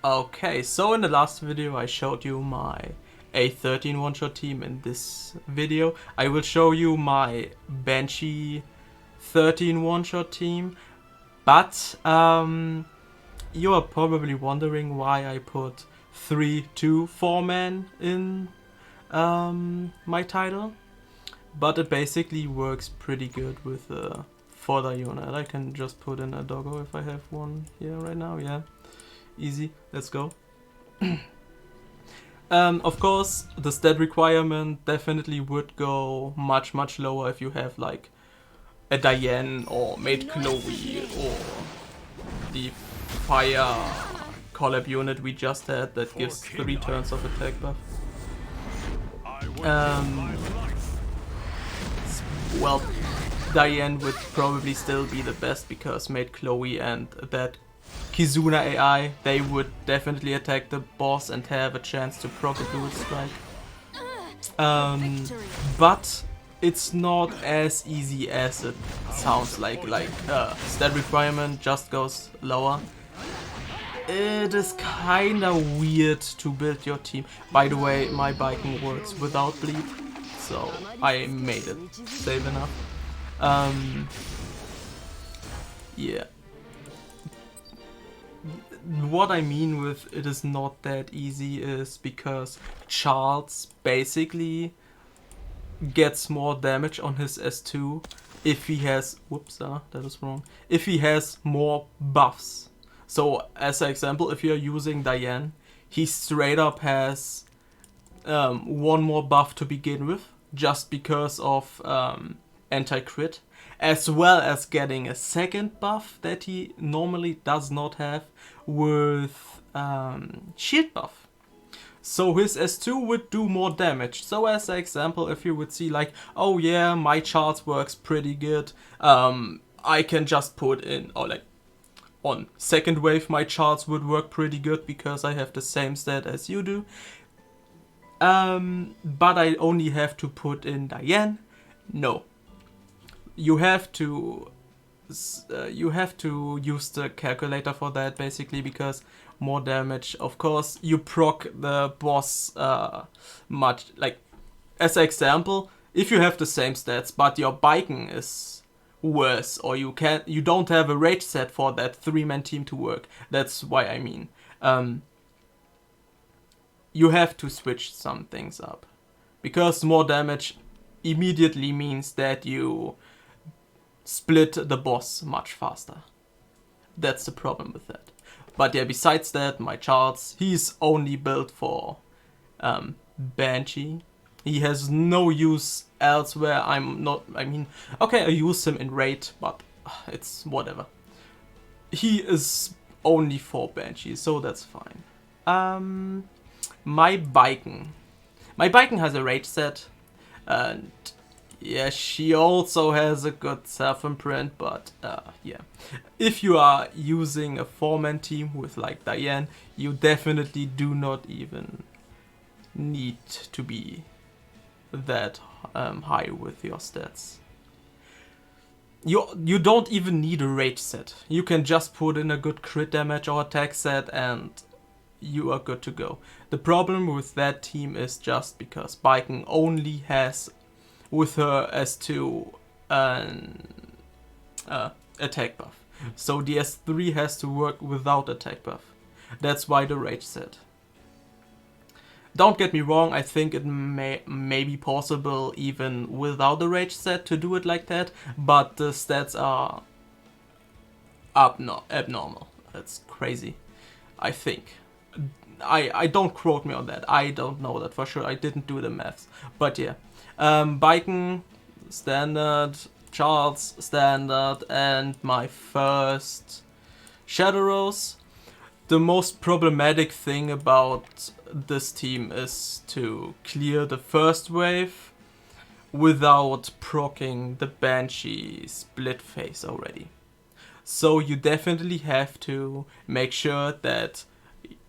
Okay, so in the last video I showed you my A13 one-shot team. In this video I will show you my Banshee 13 one-shot team. But you are probably wondering why I put 3-2-4-man in my title. But it basically works pretty good with the fodder unit. I can just put in a doggo if I have one here right now, yeah. Easy, let's go. Of course, the stat requirement definitely would go much lower if you have like a Diane or Maid Chloe or the fire collab unit we just had that gives 3 turns of attack buff. Well, Diane would probably still be the best because Maid Chloe and that Kizuna AI, they would definitely attack the boss and have a chance to proc a dual strike. But it's not as easy as it sounds like stat requirement just goes lower. It is kinda weird to build your team. By the way, my biking works without bleed, so I made it safe enough. Yeah. What I mean with it is not that easy is because Charles basically gets more damage on his S2 if he has, whoops, that is wrong, if he has more buffs. So as an example, if you're using Diane, he straight up has one more buff to begin with, just because of anti-crit, as well as getting a second buff that he normally does not have with shield buff. So his S2 would do more damage. So as an example, if you would see like, oh yeah, my Charles works pretty good, I can just put in, or like on second wave my Charles would work pretty good because I have the same stat as you do. But I only have to put in Diane. No. You have to use the calculator for that basically, because more damage, of course, you proc the boss much, like as an example, if you have the same stats but your biking is worse, or you don't have a rage set for that 3-man team to work, that's why I mean you have to switch some things up, because more damage immediately means that you split the boss much faster. That's the problem with that. But yeah, besides that, my Charles, he's only built for Banshee. He has no use elsewhere. I okay, I use him in raid, but it's whatever. He is only for Banshee, so that's fine. My biking has a rage set, and yeah, she also has a good self-imprint, but yeah. If you are using a 4-man team with like Diane, you definitely do not even need to be that high with your stats. You don't even need a rage set. You can just put in a good crit damage or attack set and you are good to go. The problem with that team is just because biking only has with her S2 an attack buff. So the S3 has to work without attack buff. That's why the rage set. Don't get me wrong, I think it may be possible even without the rage set to do it like that, but the stats are abnormal. That's crazy, I think. I don't quote me on that. I don't know that for sure. I didn't do the maths. But yeah. Biken, standard, Charles, standard, and my first Shadow Rose. The most problematic thing about this team is to clear the first wave without proccing the Banshee split phase already. So you definitely have to make sure that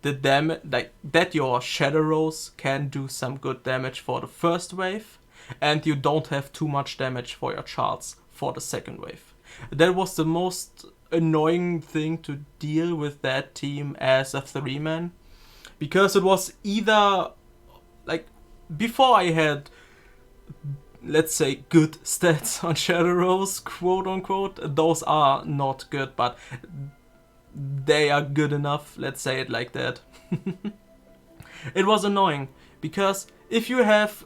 that your Shadow Rose can do some good damage for the first wave, and you don't have too much damage for your Charles for the second wave. That was the most annoying thing to deal with that team as a 3-man, because it was either like before I had, let's say, good stats on Shadow Rolls, quote unquote. Those are not good, but they are good enough, let's say it like that. It was annoying, because if you have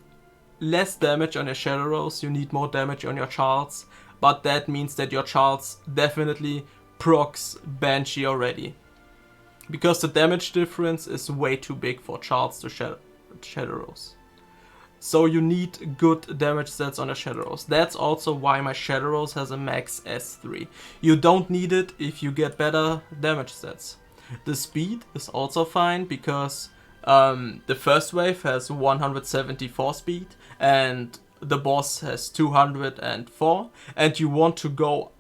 less damage on your Shadow Rolls, you need more damage on your Charles, but that means that your Charles definitely procs Banshee already, because the damage difference is way too big for Charles to Shadow Rolls. So you need good damage stats on the Shadow Rolls. That's also why my Shadow Rolls has a max S3. You don't need it if you get better damage stats. The speed is also fine, because the first wave has 174 speed and the boss has 204, and you want to go,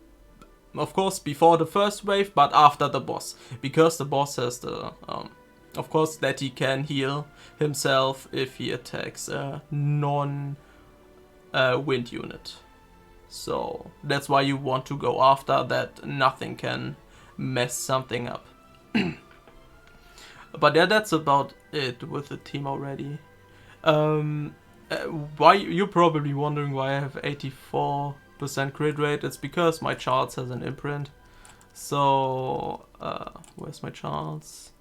of course, before the first wave, but after the boss, because the boss has the of course, that he can heal himself if he attacks a non-wind unit. So that's why you want to go after that. Nothing can mess something up. But yeah, that's about it with the team already. Why you're probably wondering why I have 84% crit rate. It's because my Charles has an imprint. So where's my Charles?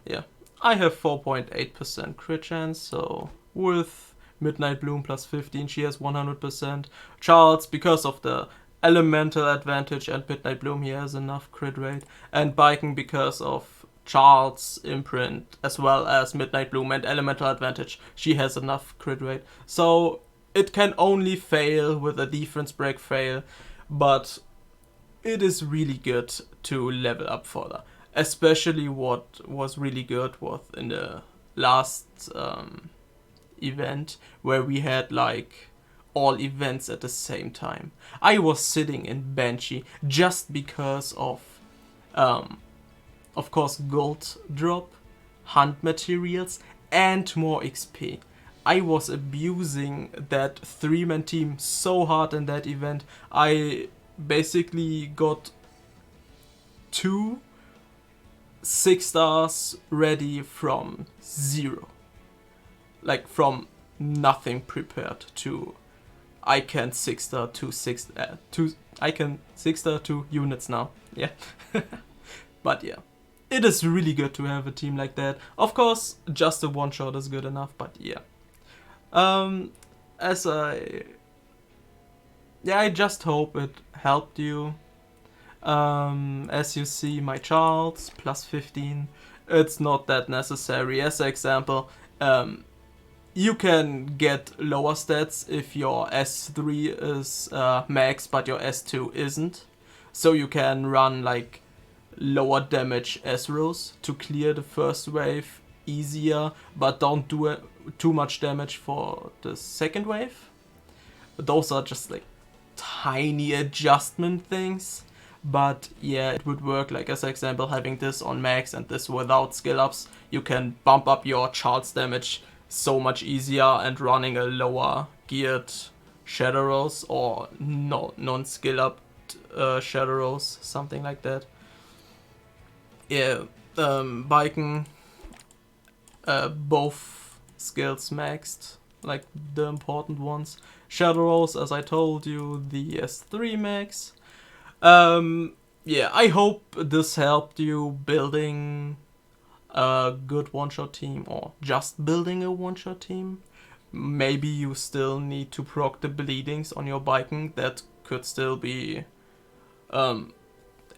Yeah, I have 4.8% crit chance, so with Midnight Bloom plus 15, she has 100%. Charles, because of the elemental advantage and Midnight Bloom, he has enough crit rate. And Biken, because of Charles' imprint, as well as Midnight Bloom and elemental advantage, she has enough crit rate. So it can only fail with a defense break fail, but it is really good to level up further. Especially what was really good was in the last event, where we had like all events at the same time. I was sitting in Banshee just because of course, gold drop, hunt materials, and more XP. I was abusing that 3-man team so hard in that event. I basically got 2 6 stars ready from 0. Like from nothing prepared to I can 6-star I can 6-star 2 units now. Yeah. But yeah. It is really good to have a team like that. Of course, just a one shot is good enough, but yeah. I just hope it helped you. As you see, my Charles plus 15, it's not that necessary. As an example, you can get lower stats if your S3 is max but your S2 isn't, so you can run like lower damage S rolls to clear the first wave easier, but don't do too much damage for the second wave. Those are just like tiny adjustment things. But yeah, it would work. Like as an example, having this on max and this without skill ups, you can bump up your Charles damage so much easier, and running a lower geared Shadow Rolls or non-skill up Shadow Rolls, something like that. Yeah, Biken, both skills maxed, like the important ones. Shadow Rolls, as I told you, the S3 max. Yeah, I hope this helped you building a good one-shot team, or just building a one-shot team. Maybe you still need to proc the bleedings on your Biken. That could still be...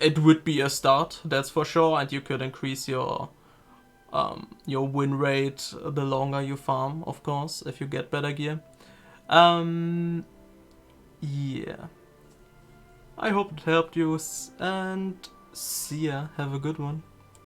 it would be a start, that's for sure, and you could increase your win rate the longer you farm, of course, if you get better gear. Yeah. I hope it helped you, and see ya. Have a good one.